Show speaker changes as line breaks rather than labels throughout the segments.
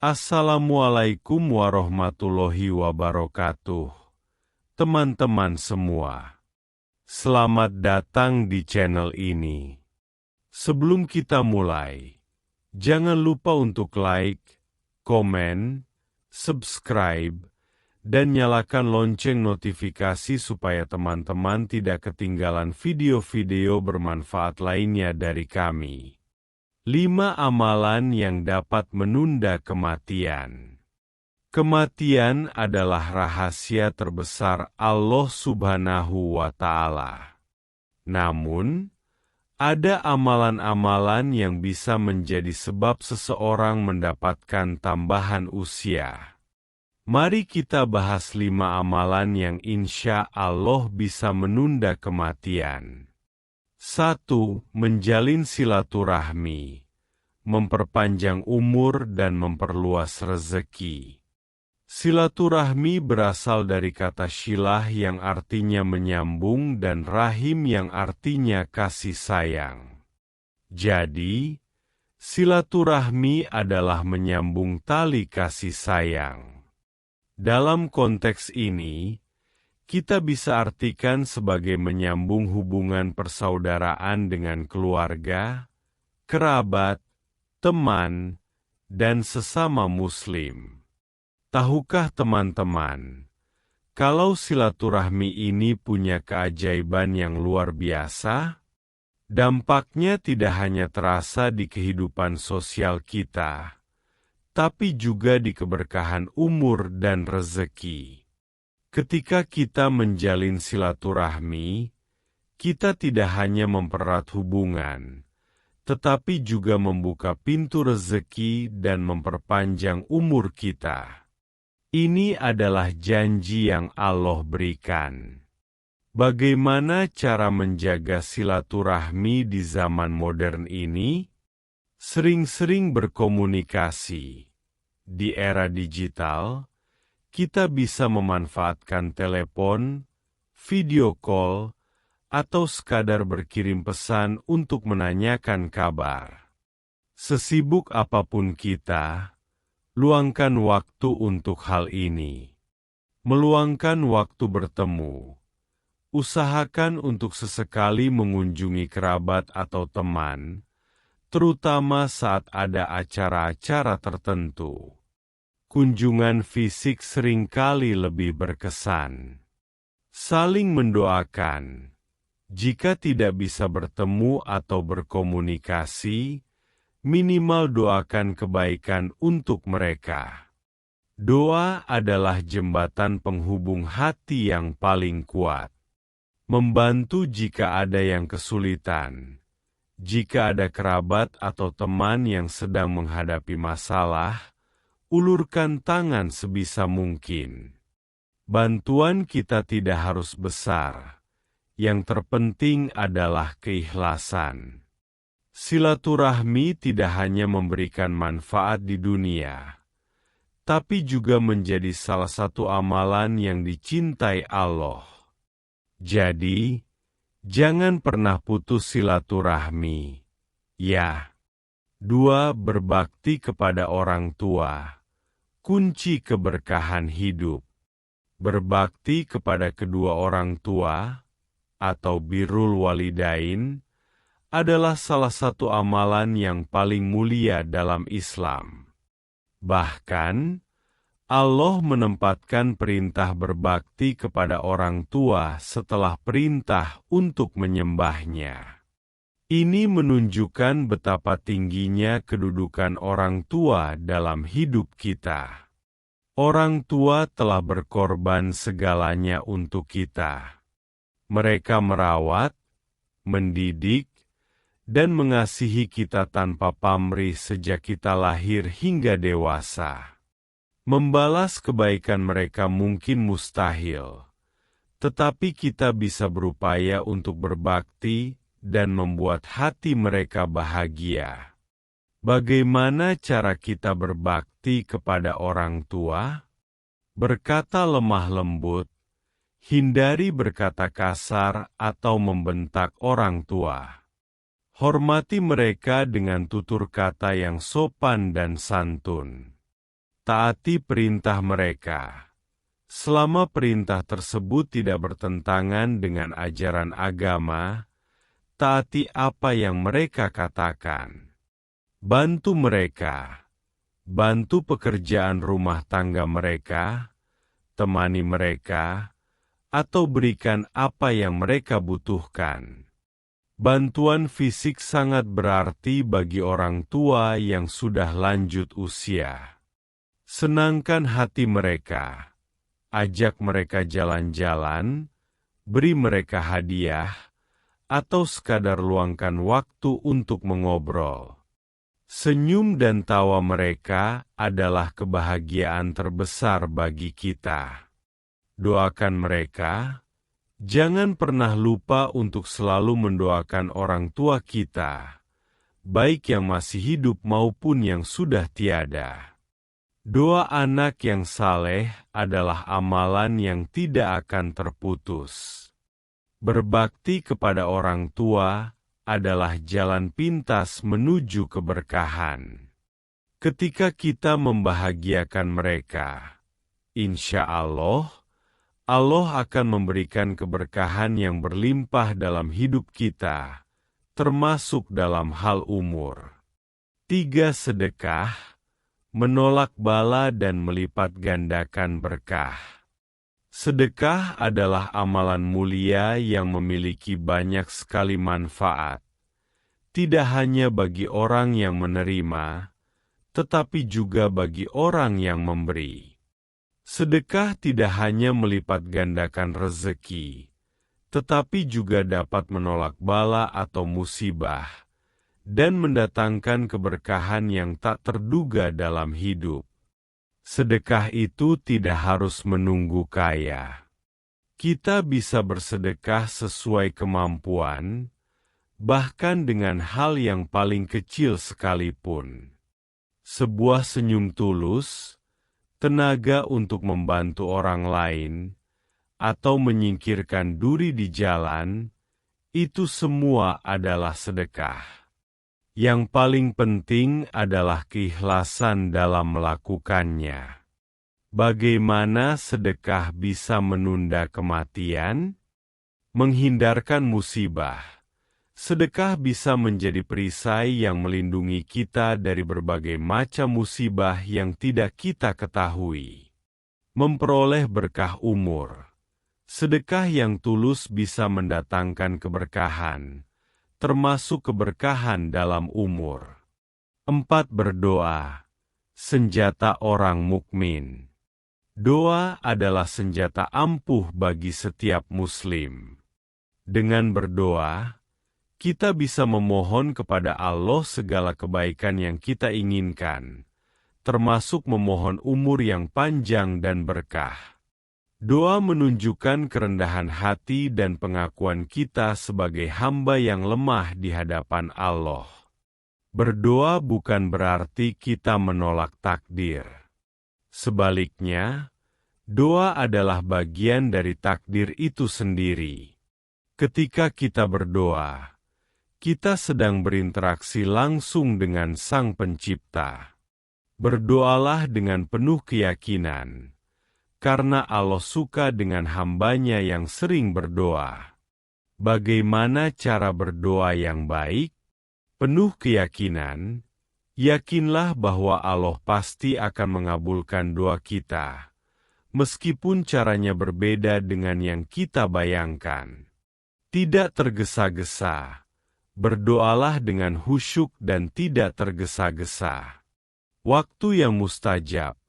Assalamualaikum warahmatullahi wabarakatuh. Teman-teman semua, selamat datang di channel ini. Sebelum kita mulai, jangan lupa untuk like, komen, subscribe, dan nyalakan lonceng notifikasi supaya teman-teman tidak ketinggalan video-video bermanfaat lainnya dari kami. 5 amalan yang dapat menunda kematian. Kematian adalah rahasia terbesar Allah Subhanahu wa Ta'ala. Namun, ada amalan-amalan yang bisa menjadi sebab seseorang mendapatkan tambahan usia. Mari kita bahas 5 amalan yang insya Allah bisa menunda kematian. 1. Menjalin silaturahmi, memperpanjang umur dan memperluas rezeki. Silaturahmi berasal dari kata silah yang artinya menyambung dan rahim yang artinya kasih sayang. Jadi, silaturahmi adalah menyambung tali kasih sayang. Dalam konteks ini, kita bisa artikan sebagai menyambung hubungan persaudaraan dengan keluarga, kerabat, teman, dan sesama Muslim. Tahukah teman-teman, kalau silaturahmi ini punya keajaiban yang luar biasa? Dampaknya tidak hanya terasa di kehidupan sosial kita, tapi juga di keberkahan umur dan rezeki. Ketika kita menjalin silaturahmi, kita tidak hanya mempererat hubungan, tetapi juga membuka pintu rezeki dan memperpanjang umur kita. Ini adalah janji yang Allah berikan. Bagaimana cara menjaga silaturahmi di zaman modern ini? Sering-sering berkomunikasi. Di era digital, kita bisa memanfaatkan telepon, video call, atau sekadar berkirim pesan untuk menanyakan kabar. Sesibuk apapun kita, luangkan waktu untuk hal ini. Meluangkan waktu bertemu. Usahakan untuk sesekali mengunjungi kerabat atau teman, terutama saat ada acara-acara tertentu. Kunjungan fisik seringkali lebih berkesan. Saling mendoakan. Jika tidak bisa bertemu atau berkomunikasi, minimal doakan kebaikan untuk mereka. Doa adalah jembatan penghubung hati yang paling kuat. Membantu jika ada yang kesulitan. Jika ada kerabat atau teman yang sedang menghadapi masalah, ulurkan tangan sebisa mungkin. Bantuan kita tidak harus besar. Yang terpenting adalah keikhlasan. Silaturahmi tidak hanya memberikan manfaat di dunia, tapi juga menjadi salah satu amalan yang dicintai Allah. Jadi, jangan pernah putus silaturahmi. Ya. 2. Berbakti kepada orang tua. Kunci keberkahan hidup. Berbakti kepada kedua orang tua, atau birrul walidain, adalah salah satu amalan yang paling mulia dalam Islam. Bahkan, Allah menempatkan perintah berbakti kepada orang tua setelah perintah untuk menyembahnya. Ini menunjukkan betapa tingginya kedudukan orang tua dalam hidup kita. Orang tua telah berkorban segalanya untuk kita. Mereka merawat, mendidik, dan mengasihi kita tanpa pamrih sejak kita lahir hingga dewasa. Membalas kebaikan mereka mungkin mustahil, tetapi kita bisa berupaya untuk berbakti dan membuat hati mereka bahagia. Bagaimana cara kita berbakti kepada orang tua? Berkata lemah lembut, hindari berkata kasar atau membentak orang tua. Hormati mereka dengan tutur kata yang sopan dan santun. taati perintah mereka. Selama perintah tersebut tidak bertentangan dengan ajaran agama, taati apa yang mereka katakan. Bantu mereka, bantu pekerjaan rumah tangga mereka, temani mereka, atau berikan apa yang mereka butuhkan. Bantuan fisik sangat berarti bagi orang tua yang sudah lanjut usia. Senangkan hati mereka, ajak mereka jalan-jalan, beri mereka hadiah, atau sekadar luangkan waktu untuk mengobrol. Senyum dan tawa mereka adalah kebahagiaan terbesar bagi kita. Doakan mereka, jangan pernah lupa untuk selalu mendoakan orang tua kita, baik yang masih hidup maupun yang sudah tiada. Doa anak yang saleh adalah amalan yang tidak akan terputus. Berbakti kepada orang tua adalah jalan pintas menuju keberkahan. Ketika kita membahagiakan mereka, insya Allah akan memberikan keberkahan yang berlimpah dalam hidup kita, termasuk dalam hal umur. 3. Sedekah, menolak bala dan melipat gandakan berkah. Sedekah adalah amalan mulia yang memiliki banyak sekali manfaat, tidak hanya bagi orang yang menerima, tetapi juga bagi orang yang memberi. Sedekah tidak hanya melipat gandakan rezeki, tetapi juga dapat menolak bala atau musibah, dan mendatangkan keberkahan yang tak terduga dalam hidup. Sedekah itu tidak harus menunggu kaya. Kita bisa bersedekah sesuai kemampuan, bahkan dengan hal yang paling kecil sekalipun. Sebuah senyum tulus, tenaga untuk membantu orang lain, atau menyingkirkan duri di jalan, itu semua adalah sedekah. Yang paling penting adalah keikhlasan dalam melakukannya. Bagaimana sedekah bisa menunda kematian? Menghindarkan musibah. Sedekah bisa menjadi perisai yang melindungi kita dari berbagai macam musibah yang tidak kita ketahui. Memperoleh berkah umur. Sedekah yang tulus bisa mendatangkan keberkahan, termasuk keberkahan dalam umur. 4. Berdoa, senjata orang mukmin. Doa adalah senjata ampuh bagi setiap muslim. Dengan berdoa, kita bisa memohon kepada Allah segala kebaikan yang kita inginkan, termasuk memohon umur yang panjang dan berkah. Doa menunjukkan kerendahan hati dan pengakuan kita sebagai hamba yang lemah di hadapan Allah. Berdoa bukan berarti kita menolak takdir. Sebaliknya, doa adalah bagian dari takdir itu sendiri. Ketika kita berdoa, kita sedang berinteraksi langsung dengan Sang Pencipta. Berdoalah dengan penuh keyakinan, karena Allah suka dengan hamba-Nya yang sering berdoa. Bagaimana cara berdoa yang baik? Penuh keyakinan, yakinlah bahwa Allah pasti akan mengabulkan doa kita, meskipun caranya berbeda dengan yang kita bayangkan. Tidak tergesa-gesa, berdoalah dengan khusyuk dan tidak tergesa-gesa. Waktu yang mustajab.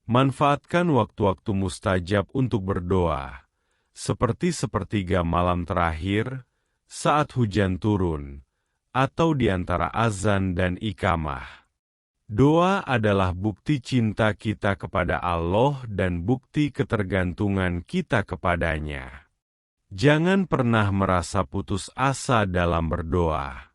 Manfaatkan waktu-waktu mustajab untuk berdoa, seperti sepertiga malam terakhir, saat hujan turun, atau di antara azan dan iqamah. Doa adalah bukti cinta kita kepada Allah dan bukti ketergantungan kita kepadanya. Jangan pernah merasa putus asa dalam berdoa.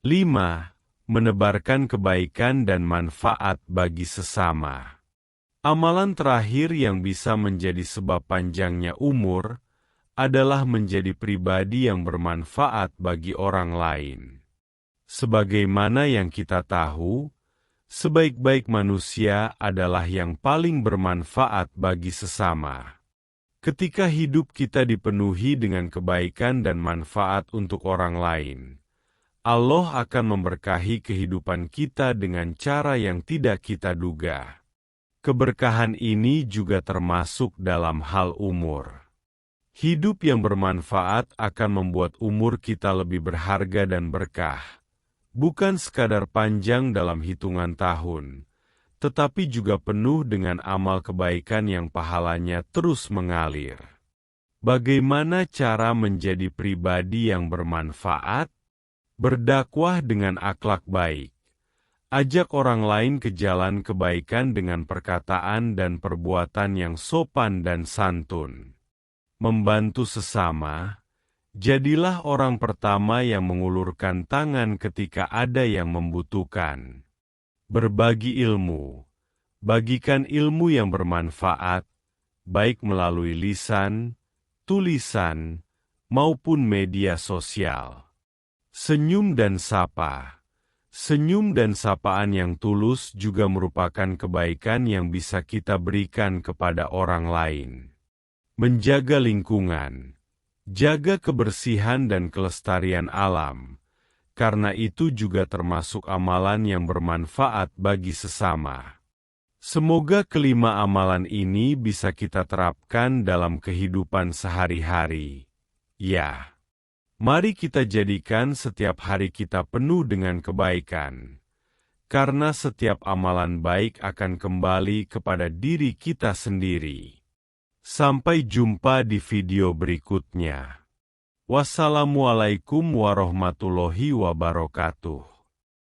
5. Menebarkan kebaikan dan manfaat bagi sesama. Amalan terakhir yang bisa menjadi sebab panjangnya umur adalah menjadi pribadi yang bermanfaat bagi orang lain. Sebagaimana yang kita tahu, Sebaik-baik manusia adalah yang paling bermanfaat bagi sesama. Ketika hidup kita dipenuhi dengan kebaikan dan manfaat untuk orang lain, Allah akan memberkahi kehidupan kita dengan cara yang tidak kita duga. Keberkahan ini juga termasuk dalam hal umur. Hidup yang bermanfaat akan membuat umur kita lebih berharga dan berkah. Bukan sekadar panjang dalam hitungan tahun, tetapi juga penuh dengan amal kebaikan yang pahalanya terus mengalir. Bagaimana cara menjadi pribadi yang bermanfaat? Berdakwah dengan akhlak baik. Ajak orang lain ke jalan kebaikan dengan perkataan dan perbuatan yang sopan dan santun. Membantu sesama, jadilah orang pertama yang mengulurkan tangan ketika ada yang membutuhkan. Berbagi ilmu, bagikan ilmu yang bermanfaat, baik melalui lisan, tulisan, maupun media sosial. Senyum dan sapa. Senyum dan sapaan yang tulus juga merupakan kebaikan yang bisa kita berikan kepada orang lain. Menjaga lingkungan, jaga kebersihan dan kelestarian alam, karena itu juga termasuk amalan yang bermanfaat bagi sesama. Semoga kelima amalan ini bisa kita terapkan dalam kehidupan sehari-hari. Ya. Mari kita jadikan setiap hari kita penuh dengan kebaikan, karena setiap amalan baik akan kembali kepada diri kita sendiri. Sampai jumpa di video berikutnya. Wassalamualaikum warahmatullahi wabarakatuh.